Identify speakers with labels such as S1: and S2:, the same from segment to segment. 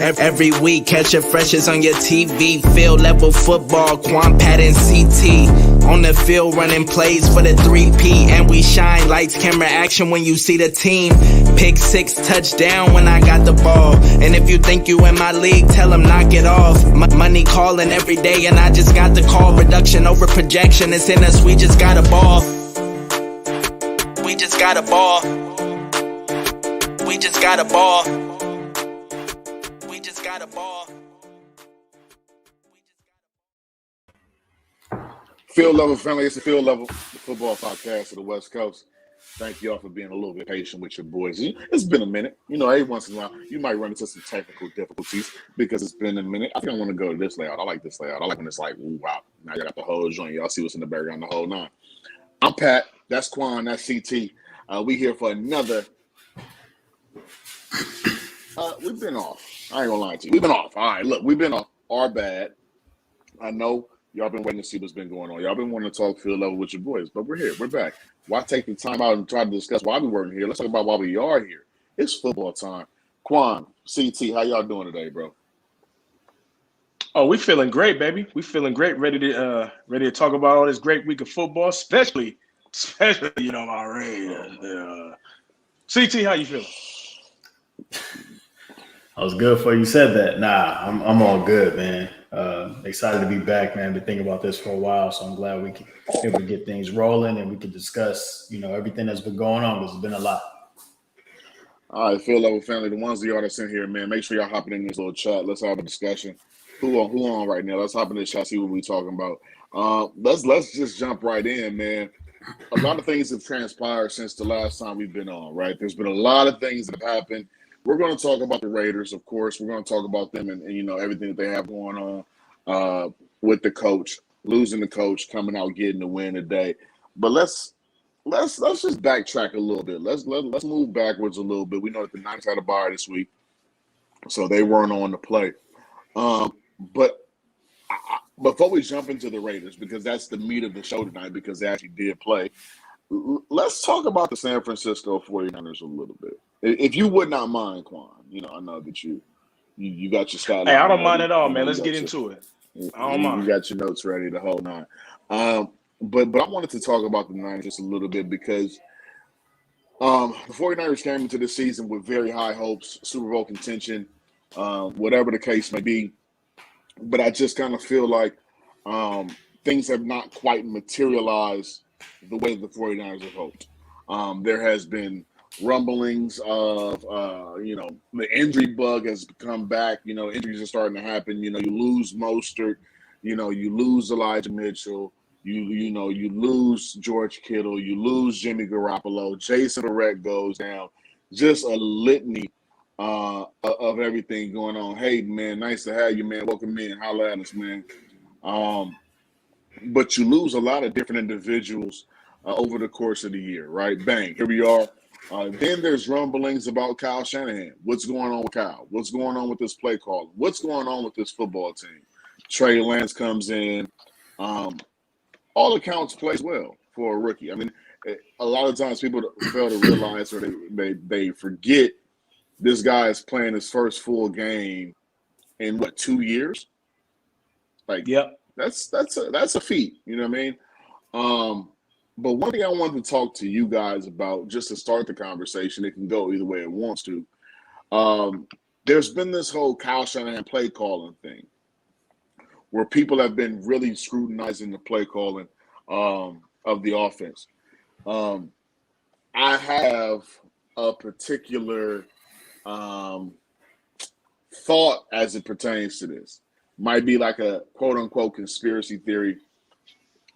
S1: Every week, catch it fresh is on your TV. Field level football, Quan, Pat, and CT. On the field, running plays for the 3P. And we shine lights, camera action when you see the team. Pick 6, touchdown when I got the ball. And if you think you in my league, tell them knock it off. Money calling every day, and I just got the call. Reduction over projection, it's in us, we just got a ball. We just got a ball. We just got a ball. We just got a ball.
S2: Field Level family, it's the Field Level football podcast of the West Coast. Thank you all for being a little bit patient with your boys. It's been a minute. You know, every once in a while, you might run into some technical difficulties because it's been a minute. I think I want to go to this layout. I like this layout. I like when it's like, ooh, wow, now you got the whole joint. Y'all see what's in the background, the whole nine. I'm Pat. That's Quan. That's CT. We here for another. We've been off. I ain't gonna lie to you. We've been off. All right, look, we've been off. Our bad. I know y'all been waiting to see what's been going on. Y'all been wanting to talk Field Level with your boys, but we're here. We're back. Why take the time out and try to discuss why we weren't here? Let's talk about why we are here. It's football time. Quan, CT, how y'all doing today, bro?
S3: Oh, we feeling great, baby. We feeling great. Ready to talk about all this great week of football, especially my Raiders. CT, how you feeling?
S4: I was good for you said that. Nah, I'm all good, man. Excited to be back, man. Been thinking about this for a while, so I'm glad we can able to get things rolling and we can discuss, everything that's been going on. Because it's been a lot.
S2: All right, Field Level family, the ones of y'all that's in here, man, make sure y'all hopping in this little chat. Let's have a discussion. Who on right now? Let's hop in this chat, see what we're talking about. Let's just jump right in, man. A lot of things have transpired since the last time we've been on, right? There's been a lot of things that have happened. We're going to talk about the Raiders, of course. We're going to talk about them and everything that they have going on with the coach, losing the coach, coming out getting the win today. But let's just backtrack a little bit. Let's move backwards a little bit. We know that the Niners had a bye this week, so they weren't on the play. But before we jump into the Raiders, because that's the meat of the show tonight, because they actually did play, let's talk about the San Francisco 49ers a little bit. If you would not mind, Quan, I know that you got your style.
S3: Hey, I don't mind at all, man. Let's get into it. I don't mind.
S2: You got your notes ready, the whole nine. But I wanted to talk about the Niners just a little bit because the 49ers came into the season with very high hopes, Super Bowl contention, whatever the case may be. But I just kind of feel like things have not quite materialized the way the 49ers have hoped. There has been rumblings of, the injury bug has come back. Injuries are starting to happen. You lose Mostert. You lose Elijah Mitchell. You lose George Kittle. You lose Jimmy Garoppolo. Jason Verrett goes down. Just a litany of everything going on. Hey, man, nice to have you, man. Welcome in. Holla at us, man. But you lose a lot of different individuals over the course of the year, right? Bang, here we are. Then there's rumblings about Kyle Shanahan. What's going on with Kyle? What's going on with this play calling? What's going on with this football team? Trey Lance comes in. All accounts plays well for a rookie. I mean, a lot of times people fail to realize or they forget this guy is playing his first full game in 2 years? Like,
S3: yep.
S2: That's a feat, you know what I mean? But one thing I wanted to talk to you guys about, just to start the conversation, it can go either way it wants to. There's been this whole Kyle Shanahan play calling thing, where people have been really scrutinizing the play calling of the offense. I have a particular thought as it pertains to this. Might be like a quote-unquote conspiracy theory,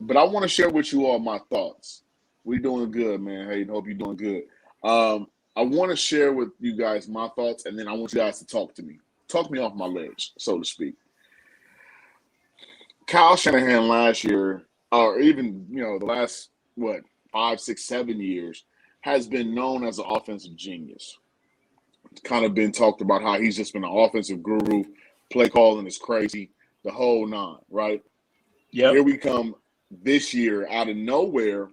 S2: but I want to share with you all my thoughts. We're doing good, man. Hey, hope you're doing good. I want to share with you guys my thoughts, and then I want you guys to talk to me. Talk me off my ledge, so to speak. Kyle Shanahan last year, or even, the last, 5, 6, 7 years, has been known as an offensive genius. It's kind of been talked about how he's just been an offensive guru. Play calling is crazy, the whole nine, right?
S3: Yeah.
S2: Here we come this year out of nowhere.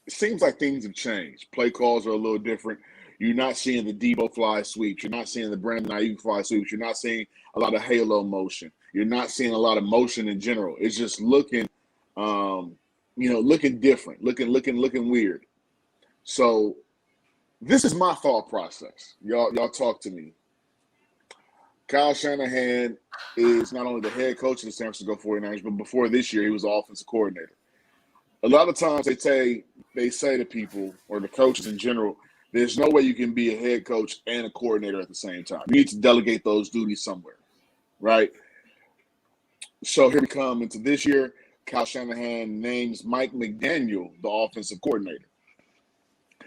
S2: It seems like things have changed. Play calls are a little different. You're not seeing the Debo fly sweeps. You're not seeing the Brandon Ayuk fly sweeps. You're not seeing a lot of halo motion. You're not seeing a lot of motion in general. It's just looking, looking different, looking weird. So this is my thought process. Y'all talk to me. Kyle Shanahan is not only the head coach of the San Francisco 49ers, but before this year, he was the offensive coordinator. A lot of times they say to people, or the coaches in general, there's no way you can be a head coach and a coordinator at the same time. You need to delegate those duties somewhere, right? So here we come into this year. Kyle Shanahan names Mike McDaniel the offensive coordinator.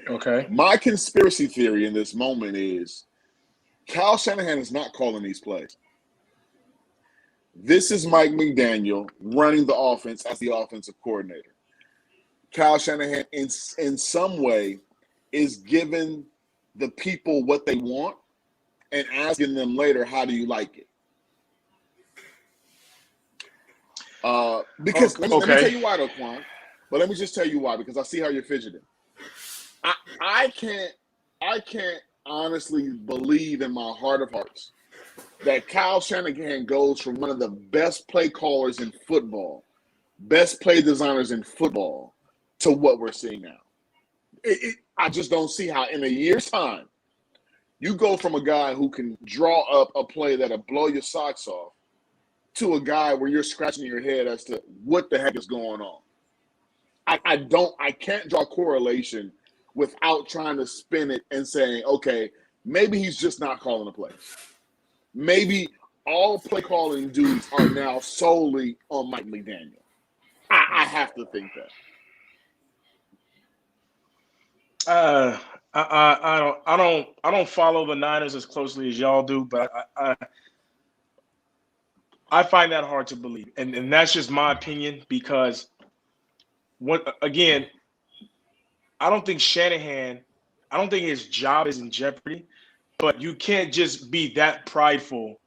S3: Okay.
S2: My conspiracy theory in this moment is Kyle Shanahan is not calling these plays. This is Mike McDaniel running the offense as the offensive coordinator. Kyle Shanahan, in some way, is giving the people what they want and asking them later, how do you like it? Because let me tell you why, though, Quan. But let me just tell you why, because I see how you're fidgeting. I can't honestly believe in my heart of hearts that Kyle Shanahan goes from one of the best play callers in football, best play designers in football, to what we're seeing now. I just don't see how in a year's time you go from a guy who can draw up a play that'll blow your socks off to a guy where you're scratching your head as to what the heck is going on. I can't draw correlation without trying to spin it and saying, okay, maybe he's just not calling the plays. Maybe all play calling duties are now solely on Mike McDaniel. I have to think that.
S3: I don't follow the Niners as closely as y'all do, but I find that hard to believe, and that's just my opinion because I don't think Shanahan, I don't think his job is in jeopardy, but you can't just be that prideful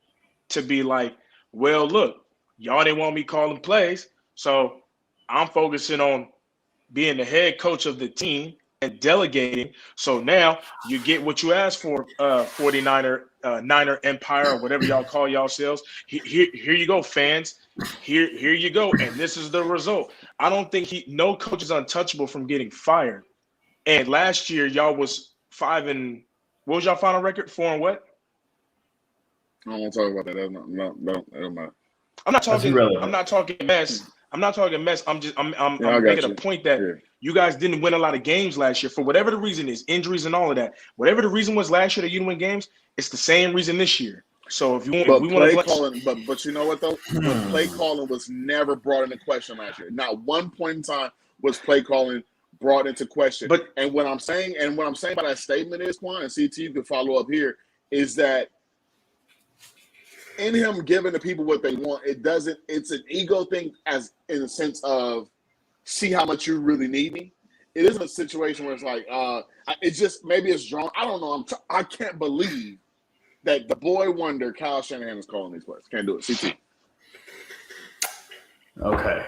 S3: to be like, well, look, y'all didn't want me calling plays, so I'm focusing on being the head coach of the team and delegating. So now you get what you asked for, 49er, Niner Empire, or whatever y'all call yourselves. Here you go, fans. Here you go. And this is the result. I don't think no coach is untouchable from getting fired. And last year, y'all was 5 what was y'all final record? 4 and what?
S2: I don't want to talk about that. No.
S3: I'm not talking mess. I'm not talking mess. I'm making a point that you guys didn't win a lot of games last year for whatever the reason is, injuries and all of that. Whatever the reason was last year that you didn't win games, it's the same reason this year. So if we want to
S2: calling, but you know what though, play calling was never brought into question last year. Not one point in time was play calling brought into question. And what I'm saying by that statement is, Quan, and CT, you can follow up here, is that in him giving the people what they want, it's an ego thing, as in the sense of see how much you really need me. It isn't a situation where it's like, it's just, maybe it's drawn. I don't know. I can't believe that the boy wonder Kyle Shanahan is calling these plays. Can't do it. CT.
S4: Okay.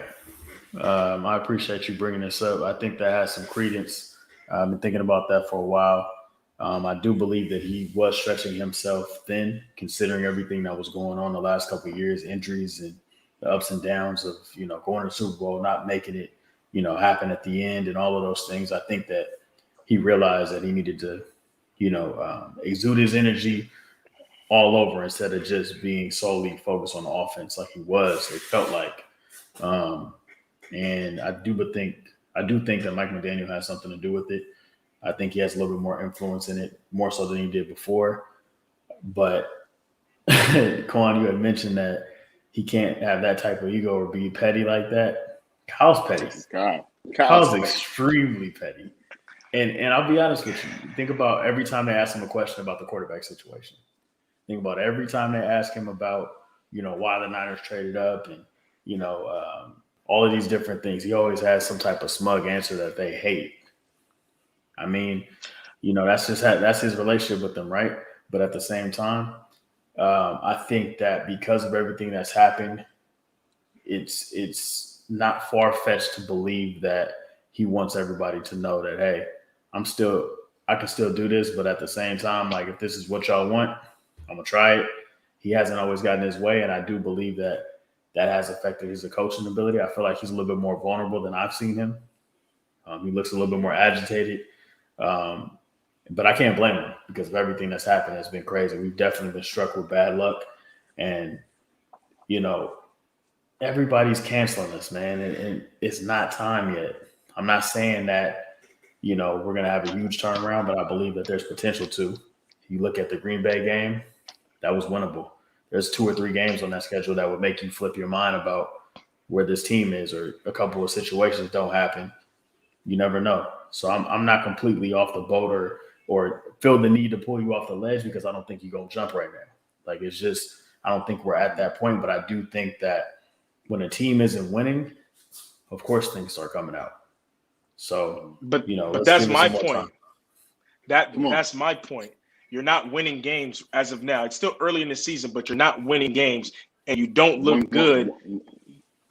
S4: I appreciate you bringing this up. I think that has some credence. I've been thinking about that for a while. I do believe that he was stretching himself thin, considering everything that was going on the last couple of years, injuries and the ups and downs of, going to the Super Bowl, not making it, happen at the end and all of those things. I think that he realized that he needed to, exude his energy all over instead of just being solely focused on the offense like he was. It felt like, and I do think that Mike McDaniel has something to do with it. I think he has a little bit more influence in it, more so than he did before. But Quan, you had mentioned that he can't have that type of ego or be petty like that. Kyle's petty. Kyle's extremely petty. And I'll be honest with you. Think about every time they ask him a question about the quarterback situation. Think about every time they ask him about, why the Niners traded up and, all of these different things. He always has some type of smug answer that they hate. I mean, that's his relationship with them, right? But at the same time, I think that because of everything that's happened, it's not far-fetched to believe that he wants everybody to know that, hey, I can still do this, but at the same time, like if this is what y'all want, I'm gonna try it. He hasn't always gotten his way, and I do believe that has affected his coaching ability. I feel like he's a little bit more vulnerable than I've seen him. He looks a little bit more agitated, but I can't blame him because of everything that's happened. It's been crazy. We've definitely been struck with bad luck, and everybody's canceling us, man, and it's not time yet. I'm not saying that we're going to have a huge turnaround, but I believe that there's potential to. You look at the Green Bay game, that was winnable. There's 2 or 3 games on that schedule that would make you flip your mind about where this team is, or a couple of situations don't happen. You never know. So I'm not completely off the boat or feel the need to pull you off the ledge because I don't think you're going to jump right now. Like, it's just, I don't think we're at that point, but I do think that when a team isn't winning, of course things start coming out. So,
S3: but that's my point. That's my point. You're not winning games as of now. It's still early in the season, but you're not winning games, and you don't look good.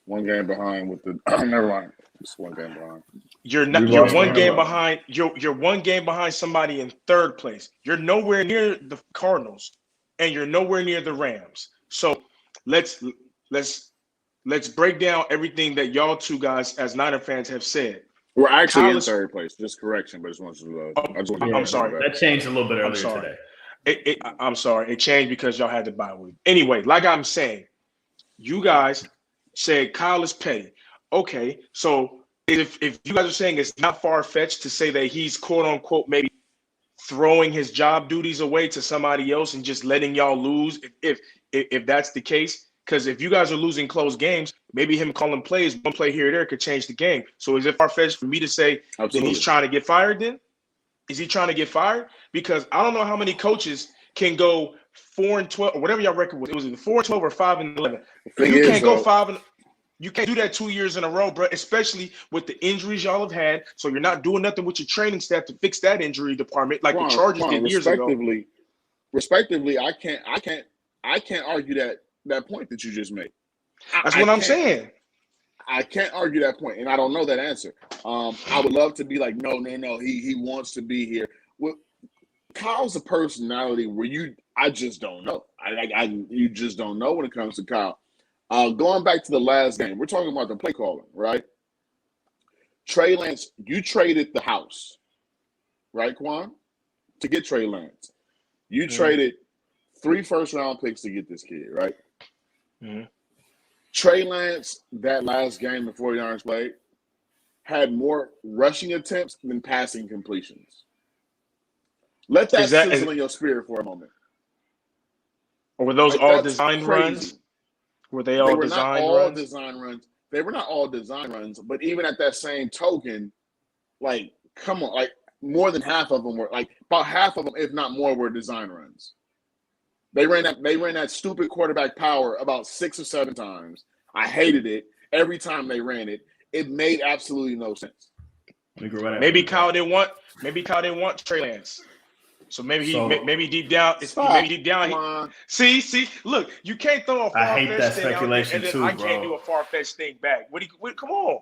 S2: One game behind with the never mind. Just one game behind.
S3: You're one game behind. You're one game behind somebody in 3rd place. You're nowhere near the Cardinals, and you're nowhere near the Rams. So let's break down everything that y'all two guys as Niner fans have said.
S2: We're actually in 3rd place. Just correction, but I just want you to
S3: I'm sorry.
S4: That changed a little bit earlier today.
S3: I'm sorry. It changed because y'all had to bye week. Anyway, like I'm saying, you guys said Kyle is petty. Okay, so if you guys are saying it's not far-fetched to say that he's quote-unquote maybe throwing his job duties away to somebody else and just letting y'all lose, if that's the case, because if you guys are losing close games, maybe him calling plays, one play here or there could change the game. So is it far-fetched for me to say that he's trying to get fired then? Is he trying to get fired? Because I don't know how many coaches can go 4-12 or whatever y'all record was. It was either 4-12 or 5-11. You can't go 5 and you can't do that 2 years in a row, bro, especially with the injuries y'all have had. So you're not doing nothing with your training staff to fix that injury department like the Chargers did years ago.
S2: Respectively, I can't argue that point that you just made.
S3: That's what I'm saying.
S2: I can't argue that point, and I don't know that answer. I would love to be like, no, he wants to be here. Well, Kyle's a personality where I just don't know. You just don't know when it comes to Kyle. Going back to the last game, we're talking about the play calling, right? Trey Lance, you traded the house, right, Quan, to get Trey Lance. You traded 3 first-round picks to get this kid, right? Mm-hmm. Trey Lance, that last game the 49ers played, had more rushing attempts than passing completions. Let that sizzle in your spirit for a moment.
S3: Or were those all design runs? Were they all design runs?
S2: They were not all design runs, but even at that same token, like, come on, like more than half of them were, like about half of them, if not more, were design runs. They ran that stupid quarterback power about 6 or 7 times. I hated it. Every time they ran it, it made absolutely no sense.
S3: Maybe Kyle didn't want Trey Lance. So maybe deep down, see, look, you can't throw a far-fetched thing out there, and then I can't do a far-fetched thing back. Come on.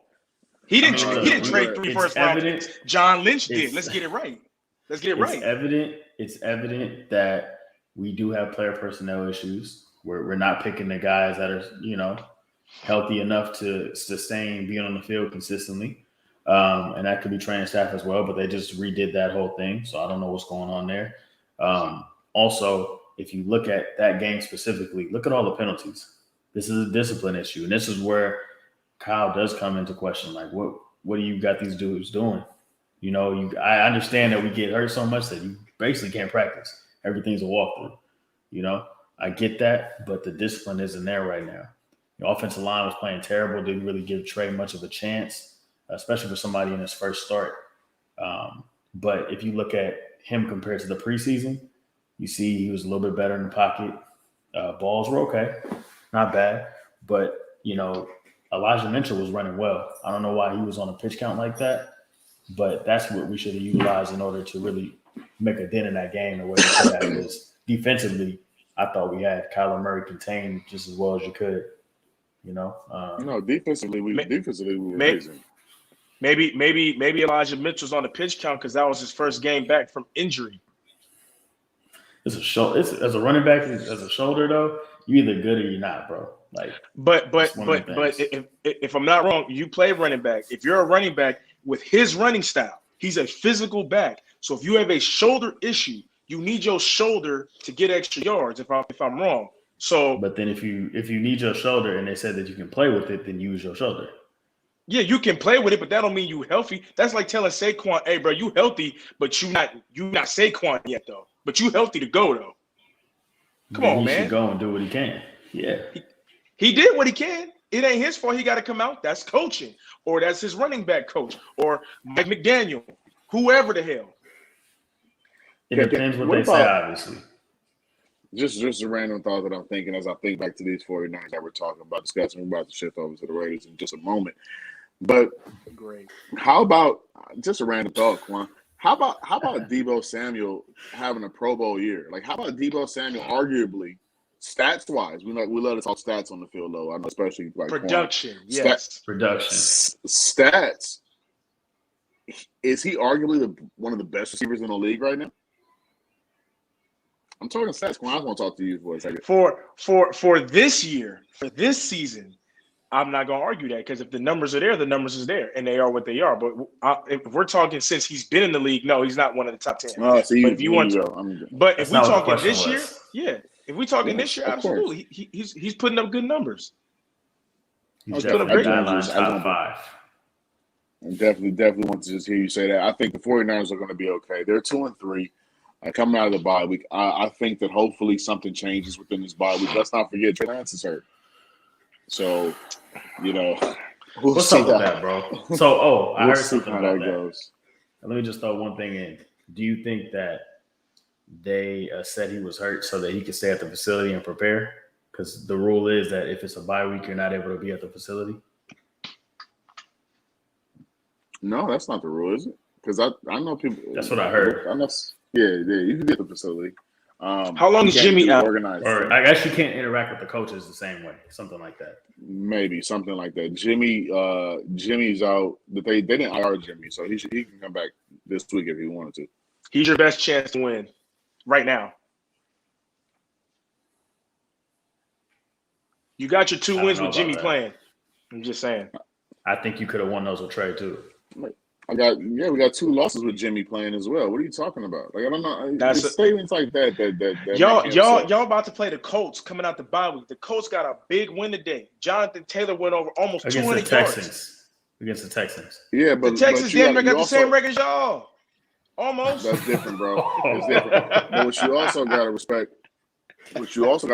S3: He didn't trade 3 first-round picks. John Lynch did. Let's get it right. It's
S4: evident that we do have player personnel issues. We're not picking the guys that are, healthy enough to sustain being on the field consistently. And that could be training staff as well, but they just redid that whole thing. So I don't know what's going on there. Also, if you look at that game specifically, look at all the penalties. This is a discipline issue. And this is where Kyle does come into question. Like, what do you got these dudes doing? I understand that we get hurt so much that you basically can't practice. Everything's a walkthrough. I get that, but the discipline isn't there right now. The offensive line was playing terrible. Didn't really give Trey much of a chance, especially for somebody in his first start. But if you look at him compared to the preseason, you see he was a little bit better in the pocket. Balls were okay, not bad. But, Elijah Mitchell was running well. I don't know why he was on a pitch count like that, but that's what we should have utilized in order to really make a dent in that game. The way we could have, because defensively, I thought we had Kyler Murray contained just as well as you could.
S2: Defensively we were amazing.
S3: Maybe Elijah Mitchell's on the pitch count because that was his first game back from injury.
S4: It's a shoulder. As a running back, as a shoulder though, you either good or you're not, bro. Like,
S3: but if I'm not wrong, you play running back. If you're a running back with his running style, he's a physical back. So if you have a shoulder issue, you need your shoulder to get extra yards. If I'm wrong, so.
S4: But then if you need your shoulder and they said that you can play with it, then use your shoulder.
S3: Yeah, you can play with it, but that don't mean you healthy. That's like telling Saquon, "Hey, bro, you healthy, but you not Saquon yet though. But you healthy to go though. Come on, man.
S4: He should go and do what he can. Yeah,
S3: he did what he can. It ain't his fault. He got to come out. That's coaching, or that's his running back coach, or Mike McDaniel, whoever the hell.
S4: It depends what they say, obviously.
S2: Just a random thought that I'm thinking as I think back to these 49ers that we're talking about, discussing. We're about to shift over to the Raiders in just a moment. But
S3: great.
S2: How about just a random thought, Quan? How about Deebo Samuel having a Pro Bowl year? Like, how about Deebo Samuel, arguably, stats wise? We love to talk stats on the field, though. I know, especially like
S3: production. Yes,
S4: production.
S2: Stats. Is he arguably one of the best receivers in the league right now? I'm talking stats. Quan, I want to talk to you for a second.
S3: For this year, for this season, I'm not going to argue that because if the numbers are there, the numbers is there, and they are what they are. But if we're talking since he's been in the league, no, he's not one of the top 10.
S2: Oh, so
S3: but if you want to, but if we're talking this year, if we're talking this year, absolutely, he's putting up good numbers.
S4: He's putting up great numbers. Top 5.
S2: I definitely want to just hear you say that. I think the 49ers are going to be okay. They're 2-3. Coming out of the bye week, I think that hopefully something changes within this bye week. Let's not forget Trey Lance is hurt. So,
S4: what's up with that, bro? So, I heard something
S2: how
S4: about
S2: that goes.
S4: Let me just throw one thing in. Do you think that they said he was hurt so that he could stay at the facility and prepare? Because the rule is that if it's a bye week, you're not able to be at the facility.
S2: No, that's not the rule, is it? Because I know people.
S4: That's what I heard.
S2: Yeah, you can get the facility.
S3: How long is Jimmy out?
S2: Organized?
S4: Or I guess you can't interact with the coaches the same way, something like that.
S2: Maybe something like that. Jimmy's out, but they didn't IR Jimmy, so he can come back this week if he wanted to.
S3: He's your best chance to win right now. You got your 2 wins with Jimmy playing. I'm just saying.
S4: I think you could have won those with Trey too.
S2: We got 2 losses with Jimmy playing as well. What are you talking about? Like, I don't know.
S3: That's
S2: statements like that
S3: y'all about to play the Colts coming out the bye week. The Colts got a big win today. Jonathan Taylor went over almost 200 yards
S4: against the Texans.
S2: Yeah, but
S3: the Texans got the same record as y'all. Almost.
S2: That's different, bro. It's different. But what you also gotta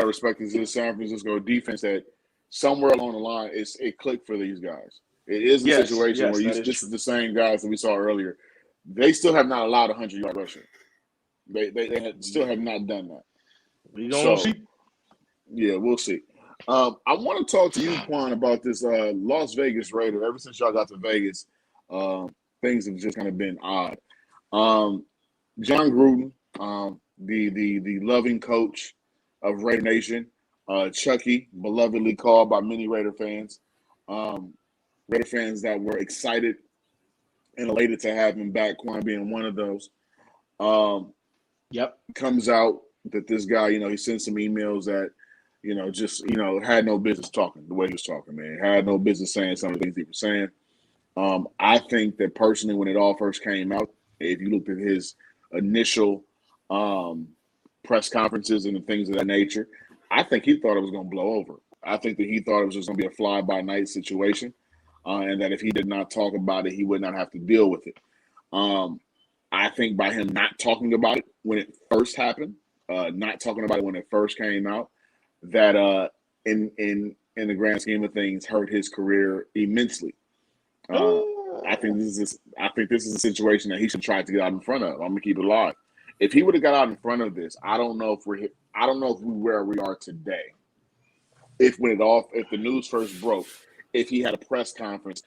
S2: respect is this San Francisco defense that somewhere along the line it clicked for these guys. It is a situation where this is the same guys that we saw earlier. They still have not allowed 100-yard rushing. They still have not done that.
S3: We gonna see.
S2: Yeah, we'll see. I want to talk to you, Quan, about this Las Vegas Raiders. Ever since y'all got to Vegas, things have just kind of been odd. John Gruden, the loving coach of Raider Nation, Chucky, belovedly called by many Raider fans. Raider fans that were excited and elated to have him back, Quan being one of those. Comes out that this guy, he sent some emails that, had no business talking the way he was talking, man. Had no business saying some of the things he was saying. I think that personally, when it all first came out, if you looked at his initial press conferences and the things of that nature, I think he thought it was going to blow over. I think that he thought it was just going to be a fly-by-night situation. And that if he did not talk about it, he would not have to deal with it. I think by him not talking about it when it first happened, not talking about it when it first came out, that in the grand scheme of things hurt his career immensely. I think this is a situation that he should try to get out in front of. I'm gonna keep it alive. If he would have got out in front of this, I don't know if we where we are today. If the news first broke. If he had a press conference,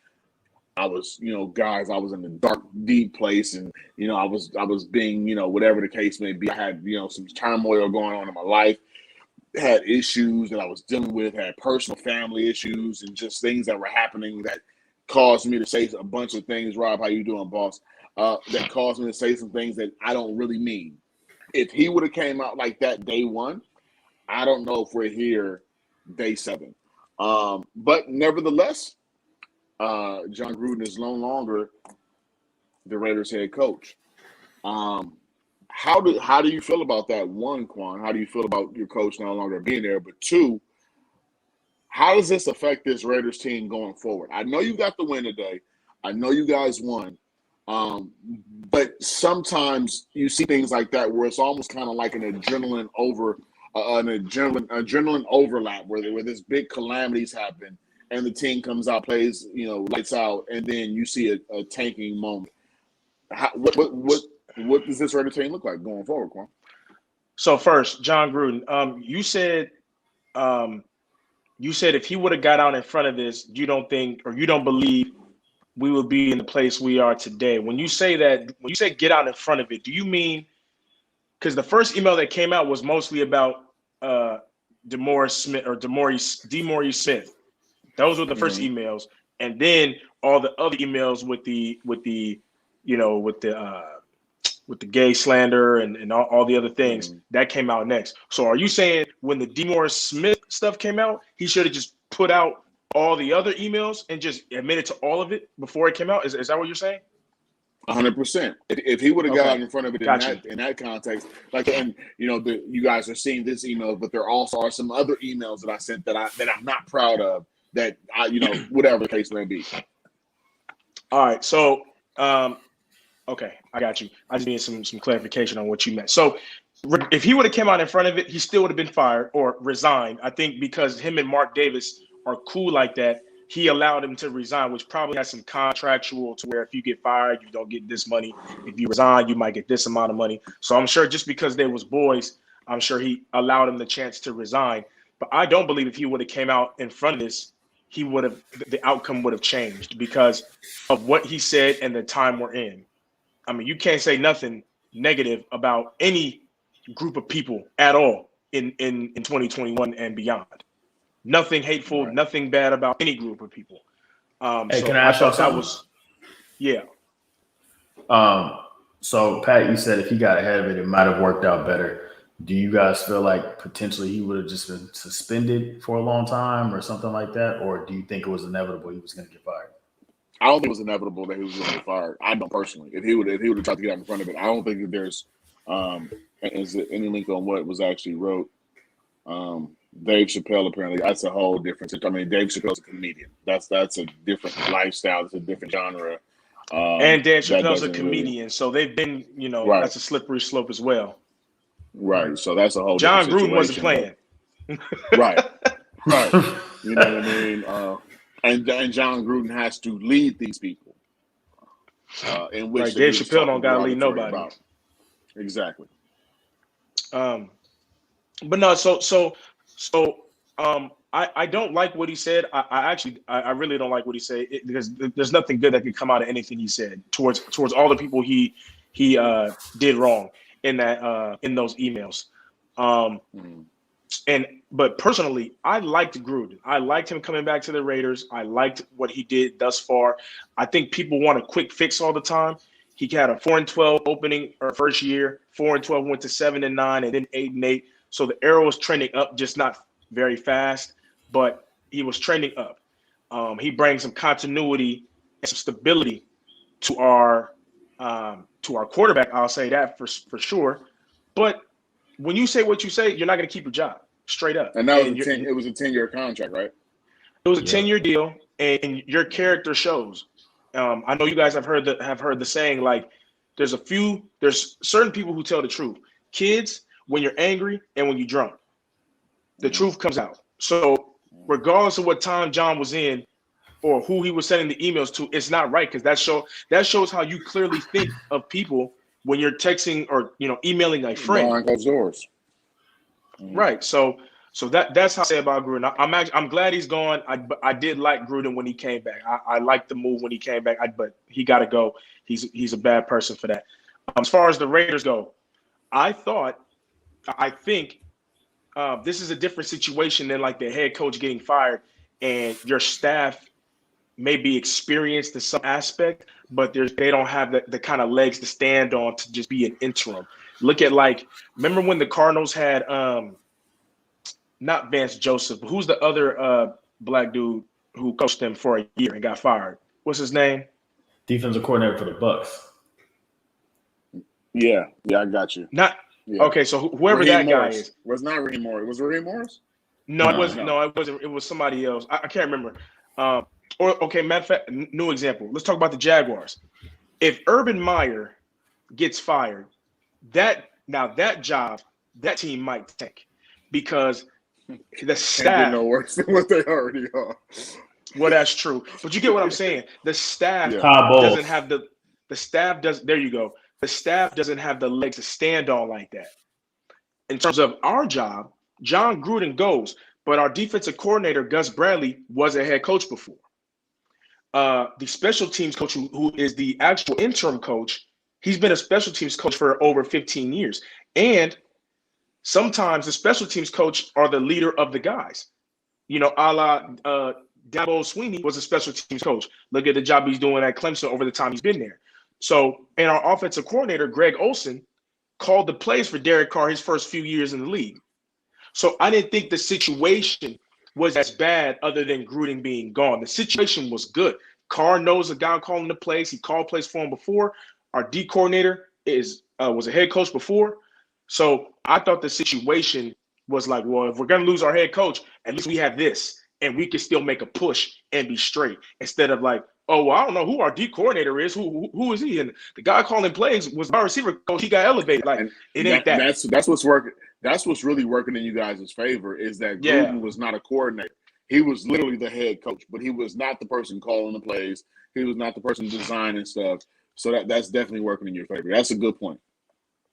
S2: I was in the dark, deep place, and I was being, whatever the case may be. I had, some turmoil going on in my life, had issues that I was dealing with, had personal family issues, and just things that were happening that caused me to say a bunch of things. Rob, how you doing, boss? That caused me to say some things that I don't really mean. If he would have came out like that day one, I don't know if we're here day 7. But nevertheless, John Gruden is no longer the Raiders head coach. How do you feel about that? One, Quan, how do you feel about your coach no longer being there? But 2, how does this affect this Raiders team going forward? I know you got the win today. I know you guys won. But sometimes you see things like that where it's almost kind of like an adrenaline overlap where this big calamities happen and the team comes out, plays, lights out, and then you see a tanking moment. What does this Raiders team look like going forward, Quan?
S3: So first, John Gruden, you said if he would have got out in front of this, you don't believe we would be in the place we are today. When you say get out in front of it, do you mean, because the first email that came out was mostly about DeMaurice Smith. Those were the first emails, and then all the other emails with the gay slander and all the other things that came out next. So are you saying when the DeMaurice Smith stuff came out, he should have just put out all the other emails and just admitted to all of it before it came out? Is that what you're saying?
S2: 100%. If he would have got out in front of it in that context, you guys are seeing this email, but there also are some other emails that I sent that I'm not proud of, that whatever the case may be.
S3: All right, so okay, I got you. I just need some clarification on what you meant. So if he would have come out in front of it, he still would have been fired or resigned. I think because him and Mark Davis are cool like that, he allowed him to resign, which probably has some contractual to where if you get fired, you don't get this money. If you resign, you might get this amount of money. So I'm sure just because they was boys, I'm sure he allowed him the chance to resign. But I don't believe if he would have came out in front of this, the outcome would have changed because of what he said and the time we're in. I mean, you can't say nothing negative about any group of people at all in 2021 and beyond. Nothing hateful, nothing bad about any group of people.
S4: Hey, can I ask you something?
S3: Yeah.
S4: So Pat, you said if he got ahead of it, it might have worked out better. Do you guys feel like potentially he would have just been suspended for a long time or something like that? Or do you think it was inevitable he was going to get fired?
S2: I don't think it was inevitable that he was going to get fired. I don't personally. If he would have tried to get out in front of it, I don't think that there's is it any link on what was actually wrote. Dave Chappelle, apparently, that's a whole different. I mean, Dave Chappelle's a comedian. That's a different lifestyle. It's a different genre.
S3: And Dave Chappelle's a comedian, really, so they've been, that's a slippery slope as well.
S2: Right. So that's a whole.
S3: John Gruden wasn't playing.
S2: Right. You know what I mean? And John Gruden has to lead these people. In which
S3: Dave Chappelle don't gotta lead nobody.
S2: About. Exactly.
S3: But no, so I don't like what he said. I really don't like what he said because there's nothing good that could come out of anything he said towards all the people he did wrong in those emails. But personally, I liked Gruden. I liked him coming back to the Raiders. I liked what he did thus far. I think people want a quick fix all the time. He had a 4-12 opening or first year. 4-12 went to 7-9 and then 8-8. So the arrow was trending up, just not very fast, but he was trending up. He brings some continuity and some stability to our quarterback. I'll say that for sure. But when you say what you say, you're not going to keep your job, straight up.
S2: And it was a 10-year contract, right?
S3: It was a 10-year deal, and your character shows. I know you guys have heard the saying, like, there's certain people who tell the truth. Kids, when you're angry and when you're drunk, the truth comes out. So regardless of what time John was in or who he was sending the emails to, it's not right, because that shows how you clearly think of people when you're texting or emailing a friend.
S2: Behind closed doors.
S3: Right. So that's how I say about Gruden. I'm glad he's gone. I did like Gruden when he came back. I liked the move when he came back. But he got to go. He's a bad person for that. As far as the Raiders go, I think this is a different situation than like the head coach getting fired and your staff may be experienced in some aspect, but they don't have the kind of legs to stand on to just be an interim. Look at remember when the Cardinals had not Vance Joseph, but who's the other black dude who coached them for a year and got fired? What's his name?
S4: Defensive coordinator for the Bucks.
S2: Yeah, I got you.
S3: Okay, so whoever
S2: Raheem
S3: that guy
S2: Morris.
S3: is.
S2: Was not Raheem Morris. Was it Raheem Morris?
S3: No, it wasn't. No, it wasn't. It was somebody else. I can't remember. Matter of fact, new example. Let's talk about the Jaguars. If Urban Meyer gets fired, that job, that team might tank because the staff
S2: can't get no worse than what they already are.
S3: Well, that's true, but you get what I'm saying. The staff
S4: doesn't
S3: have the staff does. There you go. The staff doesn't have the legs to stand on like that. In terms of our job, John Gruden goes, but our defensive coordinator Gus Bradley was a head coach before. The special teams coach, who is the actual interim coach, he's been a special teams coach for over 15 years. And sometimes the special teams coach are the leader of the guys. You know, a la Dabo Swinney was a special teams coach. Look at the job he's doing at Clemson over the time he's been there. So, and our offensive coordinator, Greg Olson, called the plays for Derek Carr his first few years in the league. So I didn't think the situation was as bad other than Gruden being gone. The situation was good. Carr knows the guy calling the plays. He called plays for him before. Our D coordinator was a head coach before. So I thought the situation was like, well, if we're going to lose our head coach, at least we have this, and we can still make a push and be straight instead of like, oh, well, I don't know who our D coordinator is. Who is he? And the guy calling plays was my receiver coach. He got elevated. Like, it ain't that.
S2: That's what's working. That's what's really working in you guys' favor is that Gruden was not a coordinator. He was literally the head coach, but he was not the person calling the plays. He was not the person designing stuff. So that's definitely working in your favor. That's a good point.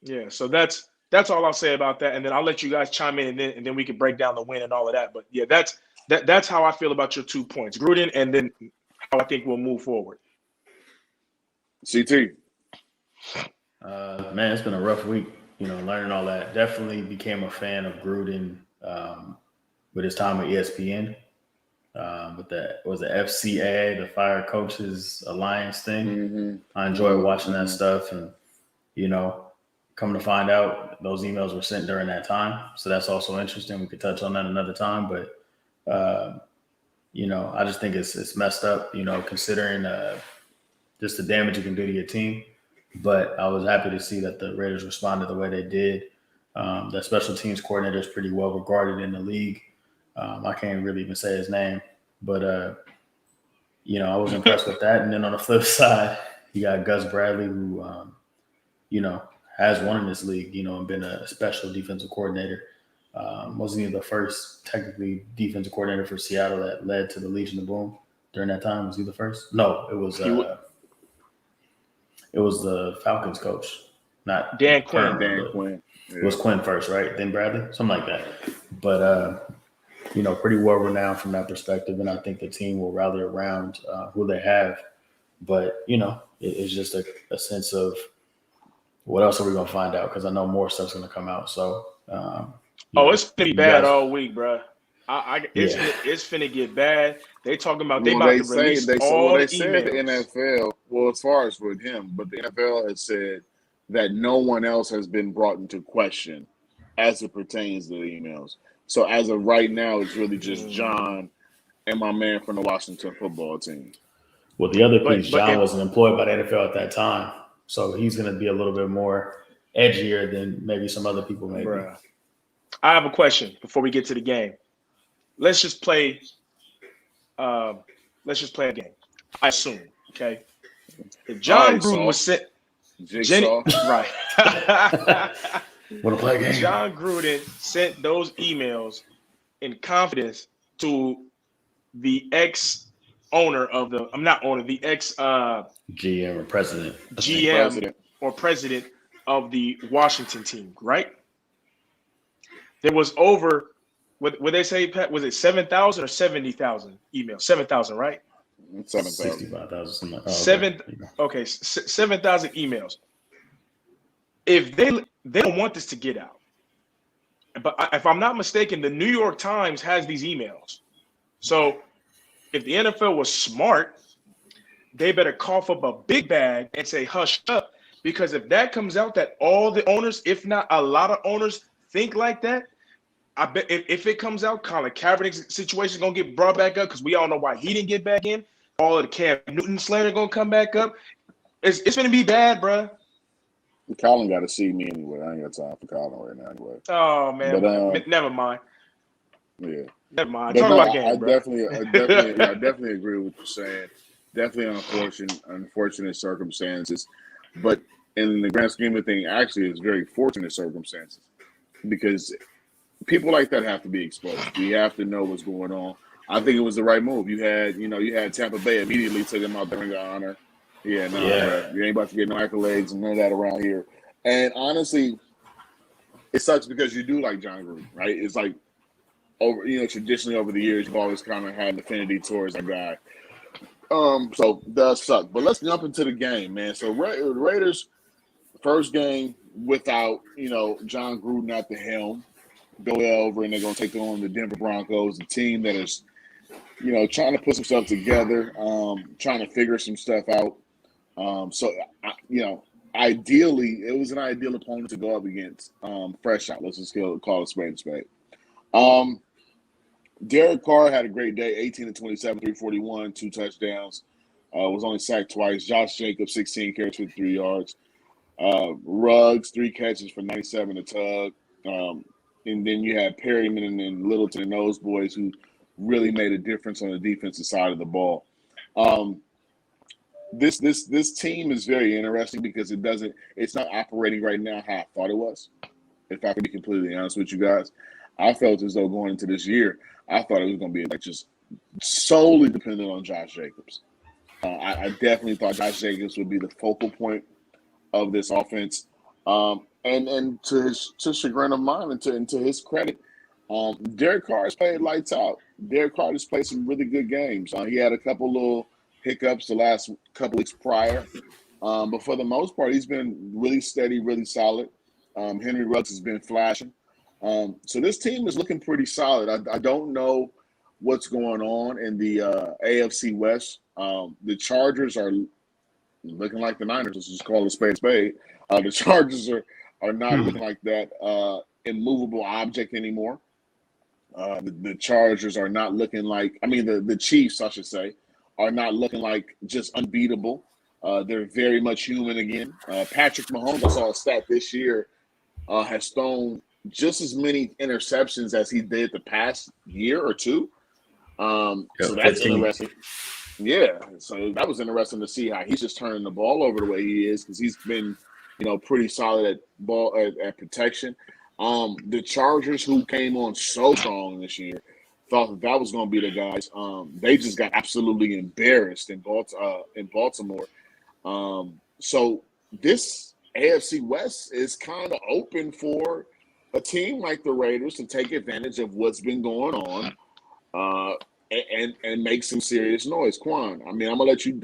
S3: Yeah, so that's all I'll say about that. And then I'll let you guys chime in, and then we can break down the win and all of that. But yeah, that's how I feel about your 2 points, Gruden, and then how I think we'll move forward.
S2: CT.
S4: Man, it's been a rough week. You know, learning all that. Definitely became a fan of Gruden with his time at ESPN. With the FCA, the Fire Coaches Alliance thing.
S2: Mm-hmm.
S4: I enjoyed watching that stuff, and you know, come to find out, those emails were sent during that time. So that's also interesting. We could touch on that another time, but you know, I just think it's messed up. You know, considering just the damage it can do to your team. But I was happy to see that the Raiders responded the way they did. The special teams coordinator is pretty well regarded in the league. I can't really even say his name, but you know, I was impressed with that. And then on the flip side, you got Gus Bradley, who you know, has won in this league, you know, and been a special defensive coordinator. Wasn't he the first technically defensive coordinator for Seattle that led to the Legion of Boom during that time? Was he the first? No, it was the Falcons coach, not
S3: Dan Quinn.
S2: Dan Quinn. Yeah.
S4: It was Quinn first, right? Then Bradley, something like that. But you know, pretty well renowned from that perspective, and I think the team will rally around who they have. But you know, it's just a sense of what else are we gonna find out? Because I know more stuff's gonna come out. So,
S3: it's gonna be bad all week, bro. It's finna get bad. They talking about they about to release all the emails.
S2: The NFL, well, as far as with him, but the NFL has said that no one else has been brought into question as it pertains to the emails. So as of right now, it's really just John and my man from the Washington football team.
S4: Well, the other piece, John wasn't employed by the NFL at that time, so he's going to be a little bit more edgier than maybe some other people may be.
S3: I have a question before we get to the game. Let's just play a game. I assume, okay? If John Gruden was sent, right?
S4: Want to play a game?
S3: John Gruden sent those emails in confidence to the ex-owner of the. I'm not owner. The ex
S4: GM or president.
S3: Or president of the Washington team, right? There was over. What they say, Pat? Was it 7,000 or 70,000 emails? 7,000, right?
S2: 7,000.
S4: 65,000.
S2: Oh,
S3: 7,000 emails. If they don't want this to get out, but if I'm not mistaken, the New York Times has these emails. So if the NFL was smart, they better cough up a big bag and say hush up, because if that comes out that all the owners, if not a lot of owners, think like that, I bet if it comes out Colin Kaepernick's situation is gonna get brought back up, because we all know why he didn't get back in. All of the Cam Newton slander gonna come back up. It's gonna be bad, bro.
S2: Colin got to see me anyway. I ain't got time for Colin right now anyway.
S3: Oh man,
S2: But
S3: never mind.
S2: Yeah.
S3: Never mind.
S2: But
S3: Talk
S2: no,
S3: about game, bro.
S2: I definitely agree with what you're saying. Definitely unfortunate circumstances, but in the grand scheme of things, actually, it's very fortunate circumstances, because people like that have to be exposed. We have to know what's going on. I think it was the right move. You had Tampa Bay immediately took him out there and got honor. Yeah, no, bro, you ain't about to get no accolades and none of that around here. And honestly, it sucks because you do like John Gruden, right? It's like traditionally over the years, you've always kind of had an affinity towards that guy. So it does suck. But let's jump into the game, man. So Raiders first game without John Gruden at the helm, go over and they're going to take on the Denver Broncos, a team that is trying to put some stuff together, trying to figure some stuff out. Ideally, it was an ideal opponent to go up against. Fresh out. Let's just call it spade a spade. Derek Carr had a great day, 18 to 27, 341, 2 touchdowns. Was only sacked twice. Josh Jacobs, 16 carries, 53 yards. Ruggs, 3 catches for 97 a tug. And then you had Perryman and Littleton and those boys who really made a difference on the defensive side of the ball. This team is very interesting because it's not operating right now how I thought it was. If I can be completely honest with you guys, I felt as though going into this year, I thought it was going to be just solely dependent on Josh Jacobs. I definitely thought Josh Jacobs would be the focal point of this offense. And to chagrin of mine and to his credit, Derek Carr has played lights out. Derek Carr has played some really good games. He had a couple little hiccups the last couple weeks prior. But for the most part, he's been really steady, really solid. Henry Ruggs has been flashing. So this team is looking pretty solid. I don't know what's going on in the AFC West. The Chargers are looking like the Niners. Let's just call it a spade a spade. The Chargers are not looking like that immovable object anymore. The Chargers are not looking like, the Chiefs, I should say, are not looking like just unbeatable. They're very much human again. Patrick Mahomes, I saw a stat this year, has thrown just as many interceptions as he did the past year or two. So that's
S4: 15.
S2: interesting. Yeah, so that was interesting to see how he's just turning the ball over the way he is, because he's been, pretty solid at protection. The Chargers, who came on so strong this year, thought that was going to be the guys. They just got absolutely embarrassed in Baltimore. So this AFC West is kind of open for a team like the Raiders to take advantage of what's been going on and make some serious noise. Quan, I'm gonna let you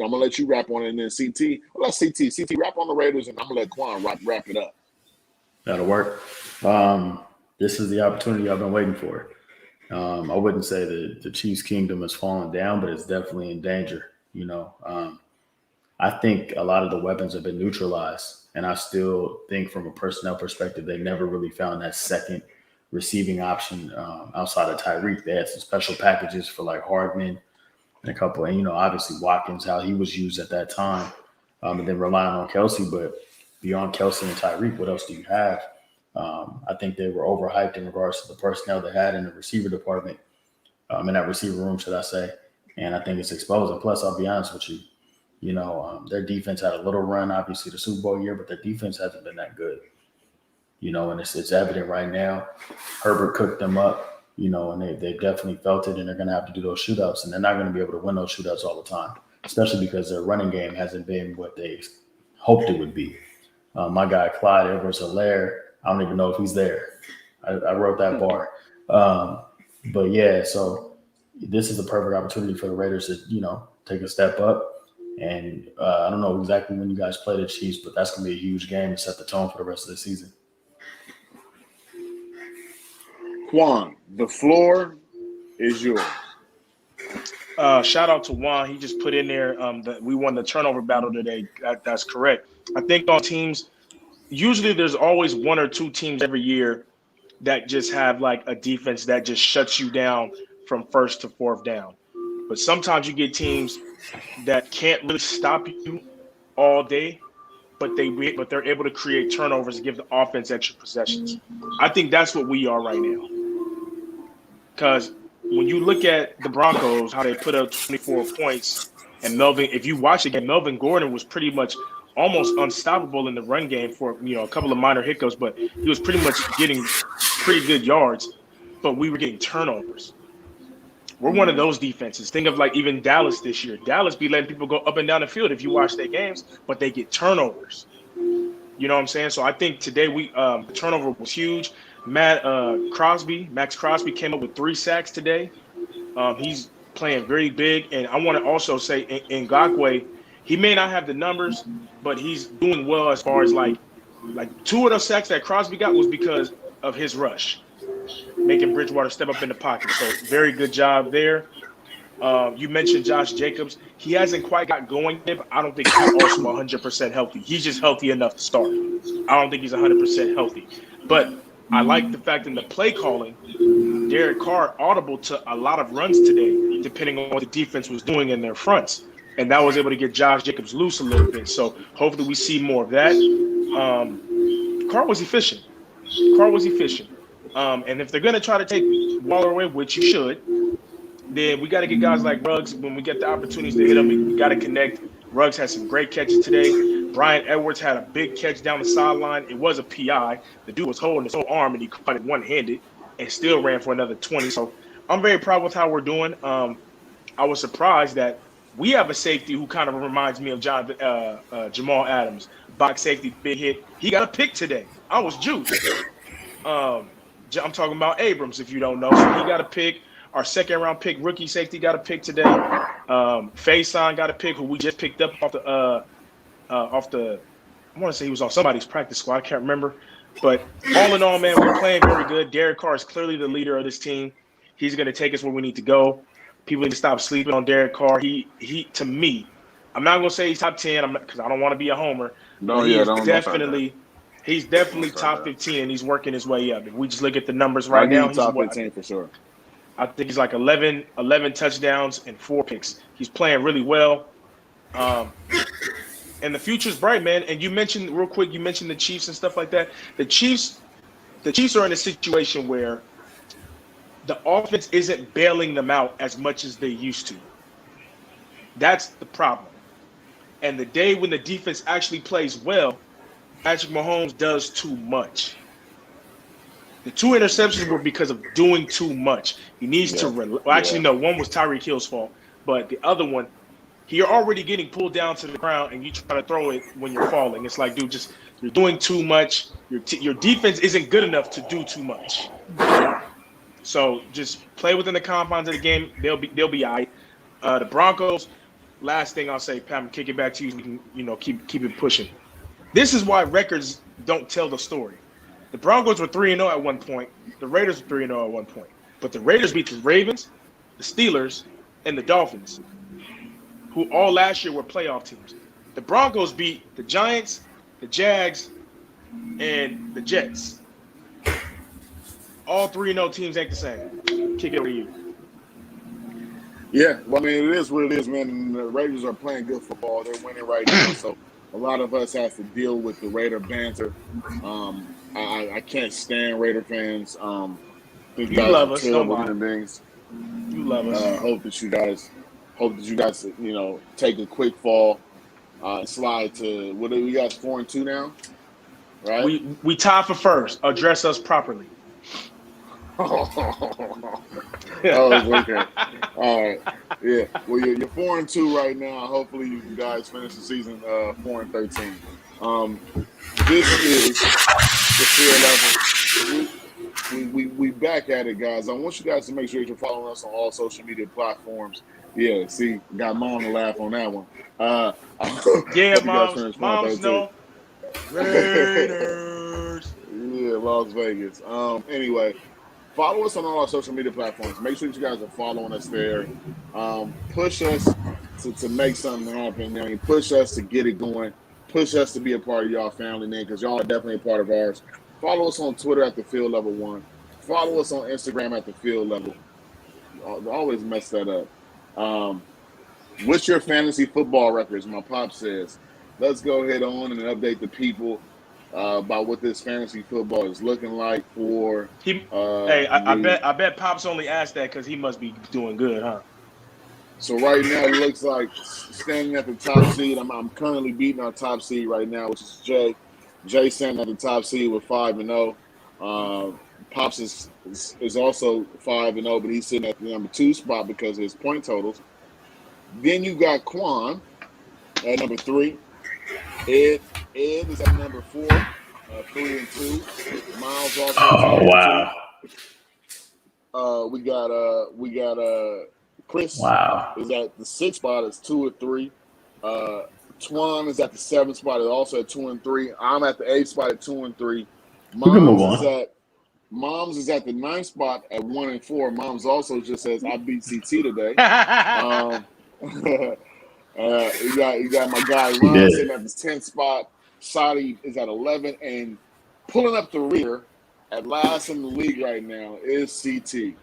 S2: wrap on it, and then CT. Well, let CT wrap on the Raiders, and I'm gonna let Quan wrap it up.
S4: That'll work. This is the opportunity I've been waiting for. I wouldn't say that the Chiefs' kingdom has fallen down, but it's definitely in danger. I think a lot of the weapons have been neutralized, and I still think from a personnel perspective, they never really found that second receiving option outside of Tyreek. They had some special packages for like Hardman and a couple, and obviously Watkins, how he was used at that time, and then relying on Kelce. But beyond Kelce and Tyreek, what else do you have? I think they were overhyped in regards to the personnel they had in the receiver department, in that receiver room, should I say. And I think it's exposed. And plus, I'll be honest with you, their defense had a little run, obviously, the Super Bowl year, but their defense hasn't been that good. And it's evident right now. Herbert cooked them up, and they've definitely felt it, and they're going to have to do those shootouts. And they're not going to be able to win those shootouts all the time, especially because their running game hasn't been what they hoped it would be. My guy, Clyde Edwards-Helaire, I don't even know if he's there. I wrote that bar. But, yeah, so this is the perfect opportunity for the Raiders to, take a step up. And I don't know exactly when you guys play the Chiefs, but that's going to be a huge game to set the tone for the rest of the season.
S2: Quan, the floor is yours.
S3: Shout out to Juan. He just put in there that we won the turnover battle today. That's correct. I think on teams, usually there's always one or two teams every year that just have like a defense that just shuts you down from first to fourth down. But sometimes you get teams that can't really stop you all day, but they're able to create turnovers and give the offense extra possessions. I think that's what we are right now. Because when you look at the Broncos, how they put up 24 points, and if you watch again, Melvin Gordon was pretty much almost unstoppable in the run game for a couple of minor hiccups, but he was pretty much getting pretty good yards, but we were getting turnovers. We're one of those defenses. Think of like even Dallas this year. Dallas be letting people go up and down the field if you watch their games, but they get turnovers. You know what I'm saying? So I think today the turnover was huge. Max Crosby came up with 3 sacks today. He's playing very big, and I want to also say Ngakoue, he may not have the numbers, but he's doing well as far as like 2 of those sacks that Crosby got was because of his rush, making Bridgewater step up in the pocket. So very good job there. You mentioned Josh Jacobs. He hasn't quite got going yet, but I don't think he's also 100% healthy. He's just healthy enough to start. I don't think he's 100% healthy. But I like the fact in the play calling, Derek Carr audible to a lot of runs today, depending on what the defense was doing in their fronts. And that was able to get Josh Jacobs loose a little bit. So hopefully we see more of that. Carr was efficient. And if they're going to try to take Waller away, which you should, then we got to get guys like Ruggs. When we get the opportunities to hit them, we got to connect. Ruggs had some great catches today. Brian Edwards had a big catch down the sideline. It was a PI. The dude was holding his whole arm, and he caught it one-handed and still ran for another 20. So I'm very proud with how we're doing. I was surprised that we have a safety who kind of reminds me of Jamal Adams. Box safety, big hit. He got a pick today. I was juiced. I'm talking about Abrams, if you don't know. So he got a pick. Our second-round pick, rookie safety, got a pick today. Faison got a pick, who we just picked up off the I want to say he was on somebody's practice squad. I can't remember. But all in all, man, we're playing very good. Derek Carr is clearly the leader of this team. He's going to take us where we need to go. People need to stop sleeping on Derek Carr. He to me, I'm not going to say he's top 10 because I don't want to be a homer.
S2: No,
S3: he's
S2: don't
S3: definitely top 15, and he's working his way up. If we just look at the numbers right now, he's
S2: top 15 for sure.
S3: I think he's like 11 touchdowns and 4 picks. He's playing really well. And the future's bright, man. And you mentioned the Chiefs and stuff like that. The Chiefs are in a situation where the offense isn't bailing them out as much as they used to. That's the problem. And the day when the defense actually plays well, Patrick Mahomes does too much. The 2 interceptions were because of doing too much. He needs to no, one was Tyreek Hill's fault, but the other one, you're already getting pulled down to the ground and you try to throw it when you're falling. It's like, dude, you're doing too much. Your defense isn't good enough to do too much. So just play within the confines of the game. They'll be all right. The Broncos, last thing I'll say, Pam, kick it back to you. We can, keep it pushing. This is why records don't tell the story. The Broncos were 3-0 at one point. The Raiders were 3-0 at one point. But the Raiders beat the Ravens, the Steelers, and the Dolphins, who all last year were playoff teams. The Broncos beat the Giants, the Jags, and the Jets. All 3-0 teams ain't the same. Kick it over to you.
S2: Yeah, well, I mean, it is what it is, man. And the Raiders are playing good football. They're winning right now, so a lot of us have to deal with the Raider banter. I can't stand Raider fans.
S3: You love us, don't mind.
S2: Beings.
S3: You love us.
S2: Hope that you guys, take a quick fall, slide to what are we guys 4-2 now, right?
S3: We tied for first. Address us properly.
S2: Oh, okay. All right. Yeah. Well, you're 4-2 right now. Hopefully, you guys finish the season 4-13. This is the field level. We back at it, guys. I want you guys to make sure that you're following us on all social media platforms. Yeah. See, got mom to laugh on that one.
S3: Yeah, moms know. Raiders.
S2: Yeah, Las Vegas. Anyway. Follow us on all our social media platforms. Make sure that you guys are following us there. Push us to make something happen, man. Push us to get it going. Push us to be a part of y'all family, man, because y'all are definitely a part of ours. Follow us on Twitter at the Field Level 1. Follow us on Instagram at the Field Level. I always mess that up. What's your fantasy football records? My pop says. Let's go ahead on and update the people about what this fantasy football is looking like for.
S3: I bet Pops only asked that because he must be doing good, huh?
S2: So right now it looks like standing at the top seed. I'm currently beating our top seed right now, which is Jay. Jay standing at the top seed with 5-0. Pops is also 5-0, but he's sitting at the number 2 spot because of his point totals. Then you got Quan at number 3. Ed is at number 4, 3-2. Miles also.
S4: Oh wow.
S2: We got Chris.
S4: Wow.
S2: Is at the 6th spot. It's 2-3. Twan is at the 7th spot. Is also at 2-3. I'm at the 8th spot at 2-3.
S4: We can move on.
S2: Moms is at the 9th spot at 1-4. Moms also just says I beat CT today. You got my guy Ron sitting at the 10th spot. Sadi is at 11, and pulling up the rear at last in the league right now is CT.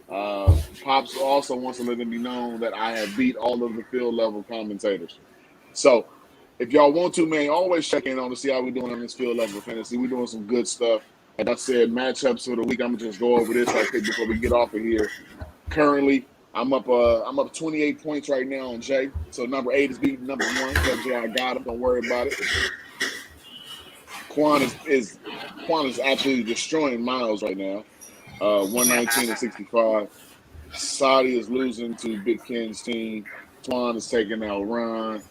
S2: Pops also wants to let it be known that I have beat all of the field level commentators. So if y'all want to, man, always check in on to see how we're doing on this field level fantasy. We're doing some good stuff. Like I said, matchups for the week. I'm gonna just go over this right quick before we get off of here. Currently, I'm up 28 points right now on Jay. So number 8 is beating number 1. So Jay, I got him. Don't worry about it. Quan is absolutely destroying Miles right now. 119-65. Sadi is losing to Big Ken's team. Twan is taking out Ron.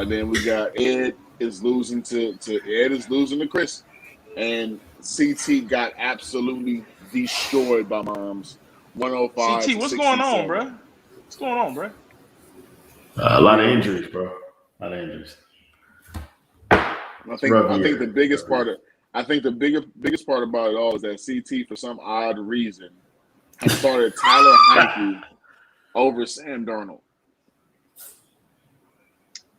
S2: Then we got Ed is losing to Chris. And CT got absolutely destroyed by Moms. 105.
S3: CT, what's going on, bro? What's going on, bro?
S4: A lot of injuries, bro. A lot of injuries.
S2: I think the biggest part about it all is that CT, for some odd reason, has started Tyler Heinicke over Sam Darnold.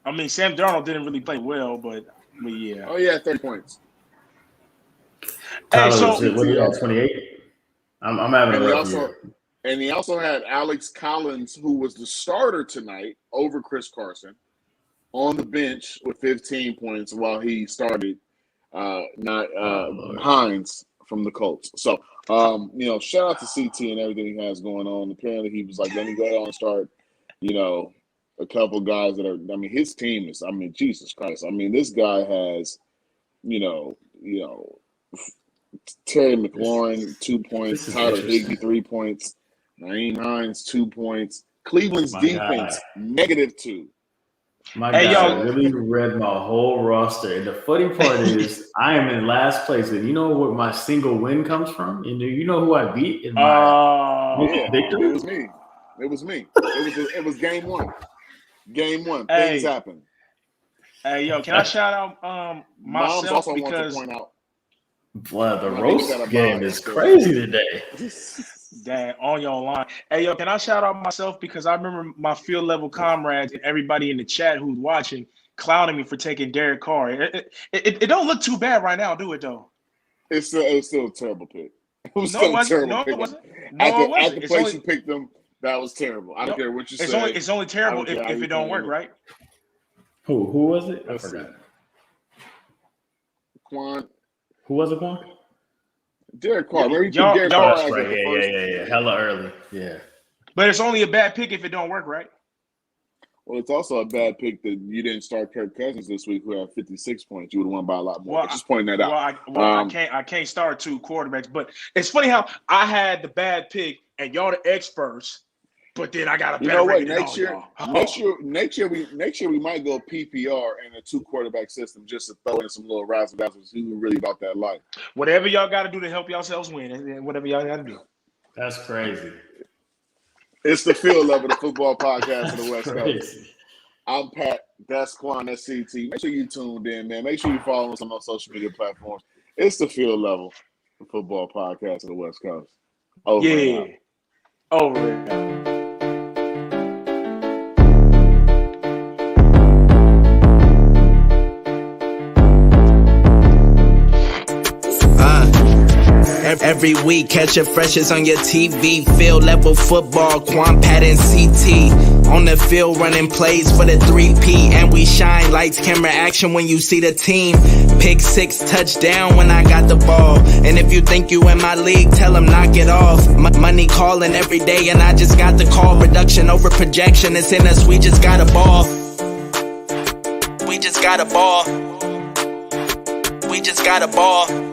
S3: I mean, Sam Darnold didn't really play well, but yeah.
S2: Oh yeah, 30 points.
S4: Tyler, what are you at, 28? I'm having a rough year.
S2: And he also had Alex Collins, who was the starter tonight, over Chris Carson, on the bench with 15 points while he started Hines from the Colts. So, shout out to CT and everything he has going on. Apparently, he was like, let me go ahead and start, a couple guys that are, his team is, Jesus Christ. This guy has, Terry McLaurin, 2 points. Tyler Higbee, 3 points. Naeem Hines, 2 points. Cleveland's defense, -2.
S4: My guy really read my whole roster. And the funny part is I am in last place. And you know what my single win comes from? And you know who I beat in my victory?
S2: It was me. It was game one. Game one.
S3: Hey.
S2: Things happen.
S3: Hey, can I shout out myself?
S2: Moms also
S3: because
S2: want to point out.
S4: Well, the roast game is crazy today.
S3: Dang, on your line. Hey, can I shout out myself? Because I remember my field level comrades and everybody in the chat who's watching clowning me for taking Derek Carr. It don't look too bad right now, do it, though?
S2: It's still a terrible pick. It was
S3: No,
S2: still
S3: it
S2: a terrible
S3: wasn't.
S2: pick.
S3: No, it wasn't.
S2: At the place you picked them, that was terrible. I don't care what you say.
S3: It's only terrible if it don't work, right?
S4: Who was it? I forgot.
S2: Quan.
S4: Who was it, Quan?
S2: Derek Carr.
S4: Derek Carr. Right. Yeah. Hella early. Yeah.
S3: But it's only a bad pick if it don't work, right?
S2: Well, it's also a bad pick that you didn't start Kirk Cousins this week, who had 56 points. You would have won by a lot more. Just pointing that out.
S3: I can't start 2 quarterbacks. But it's funny how I had the bad pick and y'all the experts, but then I got a better record than all y'all.
S2: Next year we might go PPR in a 2 quarterback system just to throw in some little razzle dazzles. Who really about that life?
S3: Whatever y'all got to do to help yourselves win, whatever y'all got to do.
S4: That's crazy.
S2: It's the Field Level, the football podcast of the West Coast. I'm Pat. That's Quan. That's CT. Make sure you tuned in, man. Make sure you follow us on our social media platforms. It's the Field Level, the football podcast of the West Coast. Over and
S3: Yeah.
S2: out.
S3: Over and out.
S1: Every week, catch your freshers on your TV. Field level football, Quan, Pat, and CT. On the field, running plays for the 3P. And we shine lights, camera, action when you see the team. Pick 6, touchdown when I got the ball. And if you think you in my league, tell them knock it off. Money calling every day, and I just got the call. Reduction over projection, it's in us, we just got a ball. We just got a ball. We just got a ball.